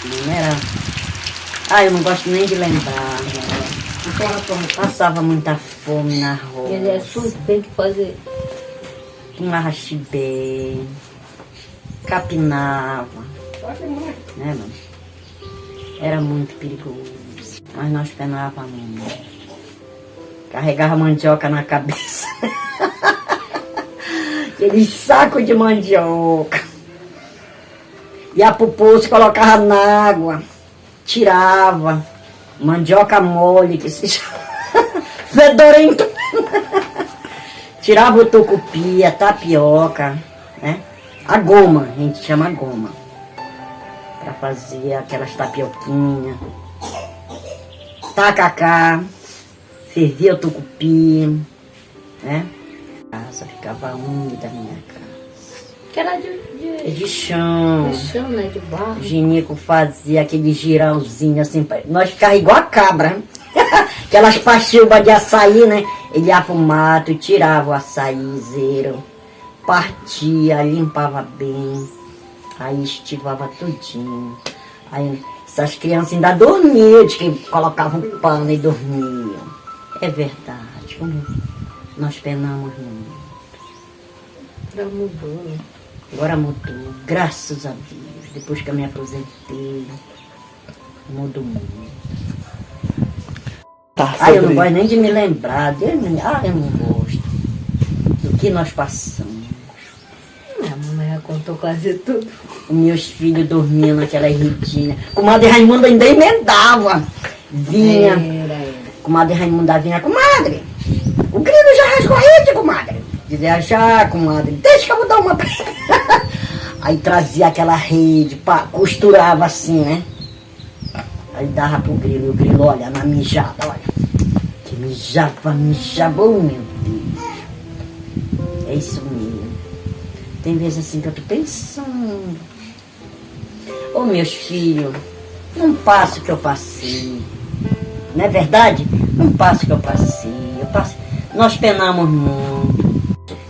Não era... Ah, eu não gosto nem de lembrar. Passava muita fome na roça. Ele é tudo tem que fazer. Tomava chibé, capinava, né, mano? Era muito perigoso, mas nós penávamos muito. Carregava mandioca na cabeça. Aquele saco de mandioca. Ia pro poço, colocava na água, tirava, mandioca mole, que se chama, fedorento. Tirava o tucupi, a tapioca, né? A goma, a gente chama goma, para fazer aquelas tapioquinhas. Tacacá, fervia o tucupi, né? A casa ficava úmida, a minha casa. Que era De chão. de chão, né? De barro. O Ginico fazia aquele girãozinho assim, nós ficava igual a cabra, né? Aquelas pachilbas de açaí, né? Ele ia pro mato e tirava o açaizeiro, partia, limpava bem, aí estivava tudinho. Aí essas crianças ainda dormiam, de que colocavam pano e dormiam. É verdade, como nós penamos muito. Já mudou, né? Agora mudou, graças a Deus. Depois que eu me aposentei, mudou muito. Tá, Ah, eu não gosto nem de me lembrar. Eu não gosto do que nós passamos. Minha mamãe já contou quase tudo. Os meus filhos dormiam naquela redinha. Comadre Raimunda ainda emendava. Vinha. Era. Comadre Raimunda vinha, comadre. O grilo já rasgou a rede, comadre. Dizia, já, comadre, deixa que eu vou dar uma. Aí trazia aquela rede, costurava assim, né? Aí dava pro grilo, e o grilo, olha, na mijada, olha. Que mijava, oh meu Deus. É isso mesmo. Tem vezes assim que eu tô pensando. Ô meus filhos, não passo o que eu passei. Não é verdade? Não passo o que eu passei. Nós penamos muito.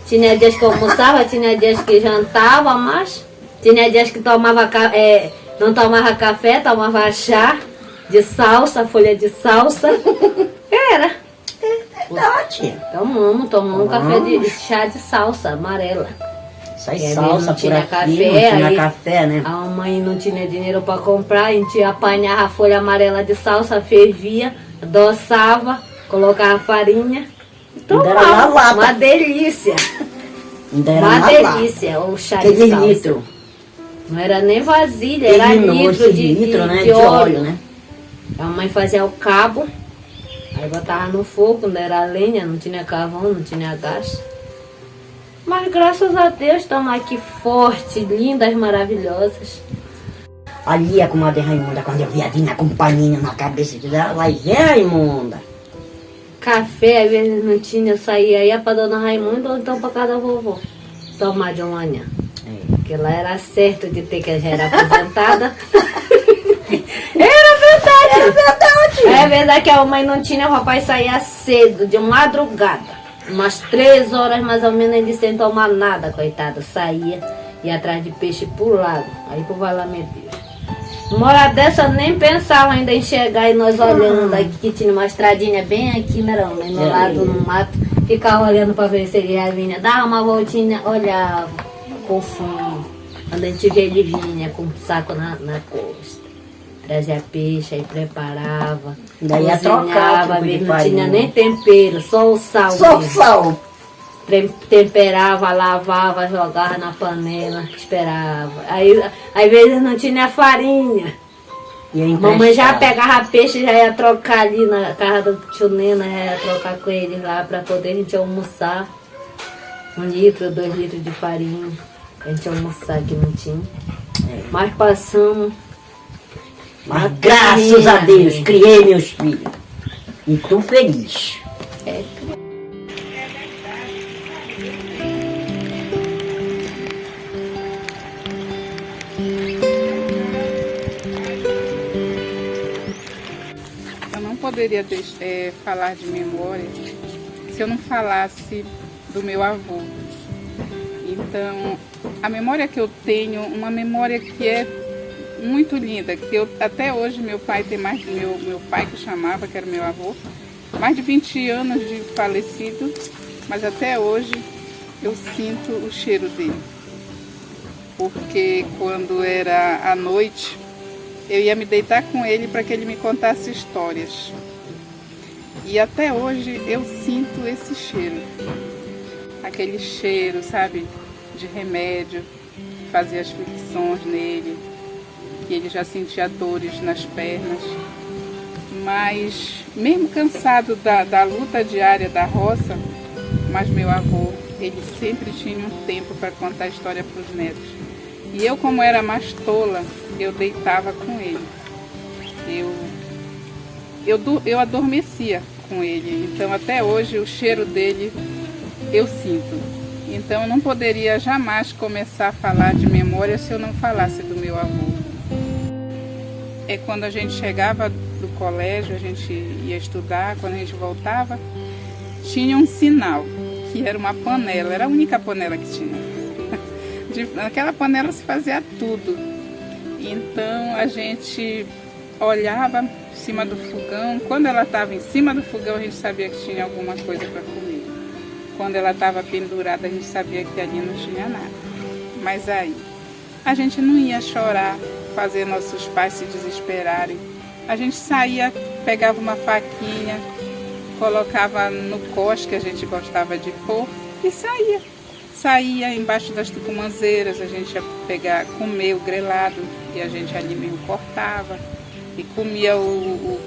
Tinha dias que eu almoçava, tinha dias que jantava, mas tinha dias que tomava, não tomava café, tomava chá de salsa, folha de salsa. Era. É verdade. Tomamos um café de chá de salsa amarela. Sai E aí salsa não por tinha aqui, café, não tinha aí café, né? A mãe não tinha dinheiro para comprar, a gente apanhava a folha amarela de salsa, fervia, adoçava, colocava farinha e Ainda era na tomava. lata. Uma delícia. Ainda era Uma na delícia o chá de Aquele salsa. litro. Não era nem vasilha, era Aquele litro né? de óleo. né? A mãe fazia o cabo, aí botava no fogo, não era lenha, não tinha carvão, não tinha gás. Mas graças a Deus estamos aqui fortes, lindas, maravilhosas. Ali a comadre Raimunda, quando eu via vinha com um paninho na cabeça, dela, vai ver, Raimunda. Café, às vezes não tinha, eu saía, ia pra dona Raimunda ou então pra casa da vovó, tomar de manhã. Porque lá era certo de ter, que já era aposentada. Era verdade. É verdade que a mãe não tinha, o papai saía cedo, de madrugada. Umas 3 horas mais ou menos, ele sem tomar nada, coitado. Saía, ia atrás de peixe pro lago. Aí pro valamento Deus. Uma hora dessa eu nem pensava ainda em chegar e nós olhando aqui, que tinha uma estradinha bem aqui, né, no lado, no mato. Ficava olhando pra ver se ele já vinha. Dava uma voltinha, olhava pro fundo. Quando a gente vê ele vinha com um saco na costa. trazia peixe, aí preparava. Daí ia trocar, cozinhava, tipo de não farinha. tinha nem tempero, só o sal. Só mesmo. sal. Temperava, lavava, jogava na panela, esperava. Aí, às vezes não tinha farinha. Mamãe já pegava peixe, já ia trocar ali na casa do tio Nena, já ia trocar com ele lá para poder a gente almoçar. 1 litro, 2 litros de farinha. A gente almoçar que não tinha. Mas passamos. Mas graças a Deus, criei meus filhos. E tô feliz. É. Eu não poderia falar de memória se eu não falasse do meu avô. Então, a memória que eu tenho, uma memória que é muito linda, que eu até hoje meu pai tem mais, meu pai que chamava, que era meu avô, mais de 20 anos de falecido, mas até hoje eu sinto o cheiro dele. Porque quando era à noite, eu ia me deitar com ele para que ele me contasse histórias. E até hoje eu sinto esse cheiro. Aquele cheiro, sabe, de remédio, fazia as fricções nele, que ele já sentia dores nas pernas. Mas, mesmo cansado da luta diária da roça, mas meu avô, ele sempre tinha um tempo para contar a história para os netos. E eu, como era mais tola, eu deitava com ele. Eu adormecia com ele. Então, até hoje, o cheiro dele eu sinto. Então, eu não poderia jamais começar a falar de memória se eu não falasse do meu avô. É quando a gente chegava do colégio, a gente ia estudar, quando a gente voltava, tinha um sinal, que era uma panela, era a única panela que tinha. Naquela panela se fazia tudo. Então a gente olhava em cima do fogão. Quando ela estava em cima do fogão, a gente sabia que tinha alguma coisa para comer. Quando ela estava pendurada, a gente sabia que ali não tinha nada. Mas aí, a gente não ia chorar, fazer nossos pais se desesperarem. A gente saía, pegava uma faquinha, colocava no coche que a gente gostava de pôr e saía. Saía embaixo das tucumãzeiras, a gente ia comer o grelado e a gente ali mesmo cortava e comia o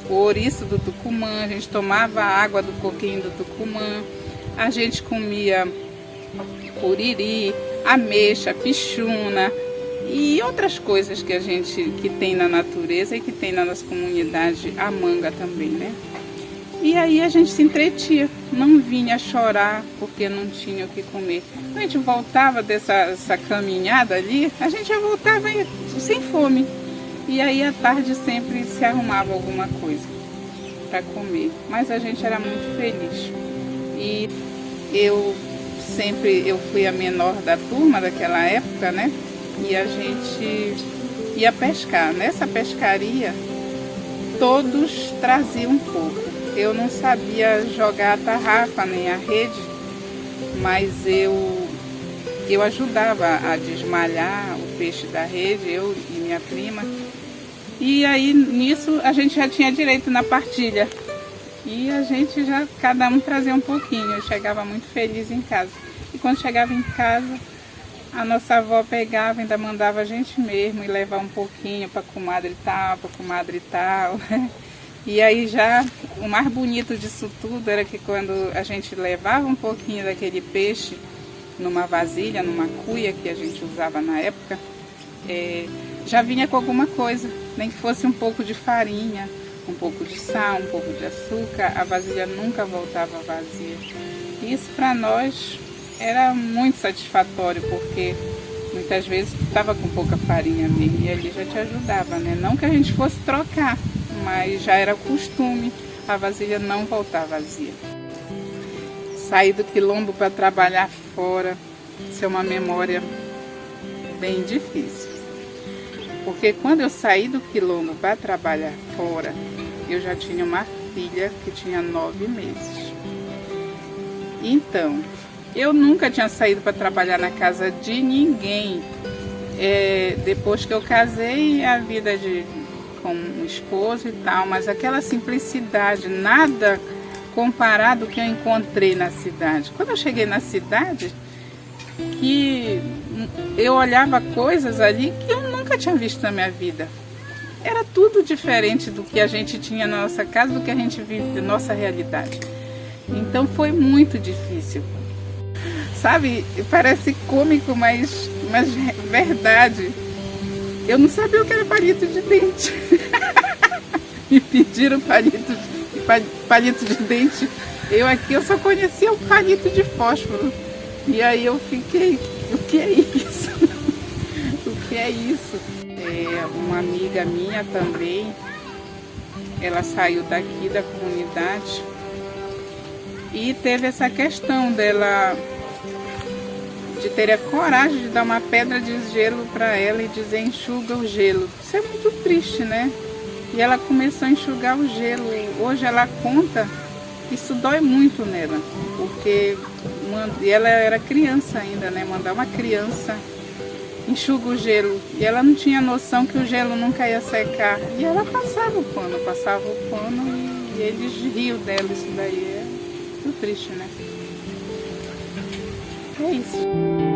ouriço do tucumã, a gente tomava a água do coquinho do tucumã, a gente comia curiri, ameixa, pichuna e outras coisas que tem na natureza e que tem na nossa comunidade, a manga também, né? E aí a gente se entretia, não vinha chorar porque não tinha o que comer. Quando a gente voltava dessa caminhada ali, a gente já voltava sem fome. E aí à tarde sempre se arrumava alguma coisa para comer. Mas a gente era muito feliz. E eu fui a menor da turma daquela época, né? E a gente ia pescar. Nessa pescaria, todos traziam um pouco. Eu não sabia jogar a tarrafa nem a rede, mas eu ajudava a desmalhar o peixe da rede, eu e minha prima. E aí nisso a gente já tinha direito na partilha. E a gente já, cada um trazia um pouquinho. Eu chegava muito feliz em casa. E quando chegava em casa, a nossa avó pegava, ainda mandava a gente mesmo ir levar um pouquinho para comadre tal, para comadre tal. E aí já, o mais bonito disso tudo era que quando a gente levava um pouquinho daquele peixe numa vasilha, numa cuia que a gente usava na época, já vinha com alguma coisa, nem que fosse um pouco de farinha, um pouco de sal, um pouco de açúcar, a vasilha nunca voltava vazia. E isso para nós era muito satisfatório, porque muitas vezes estava com pouca farinha mesmo, e ali já te ajudava, né? Não que a gente fosse trocar, mas já era costume a vasilha não voltar vazia. Sair do quilombo para trabalhar fora, isso é uma memória bem difícil. Porque quando eu saí do quilombo para trabalhar fora, eu já tinha uma filha que tinha 9 meses. Então, eu nunca tinha saído para trabalhar na casa de ninguém. Depois que eu casei, a vida como um esposo e tal, mas aquela simplicidade, nada comparado ao que eu encontrei na cidade. Quando eu cheguei na cidade, que eu olhava coisas ali que eu nunca tinha visto na minha vida. Era tudo diferente do que a gente tinha na nossa casa, do que a gente vive na nossa realidade. Então foi muito difícil. Sabe, parece cômico, mas verdade. Eu não sabia o que era palito de dente. Me pediram palito de dente. Eu só conhecia o palito de fósforo. E aí eu fiquei, o que é isso? O que é isso? Uma amiga minha também, ela saiu daqui da comunidade e teve essa questão dela de ter a coragem de dar uma pedra de gelo para ela e dizer enxuga o gelo. Isso é muito triste, né? E ela começou a enxugar o gelo. Hoje ela conta, isso dói muito nela, porque ela era criança ainda, né? Mandar uma criança enxuga o gelo. E ela não tinha noção que o gelo nunca ia secar. E ela passava o pano e eles riam dela. Isso daí é muito triste, né? É isso.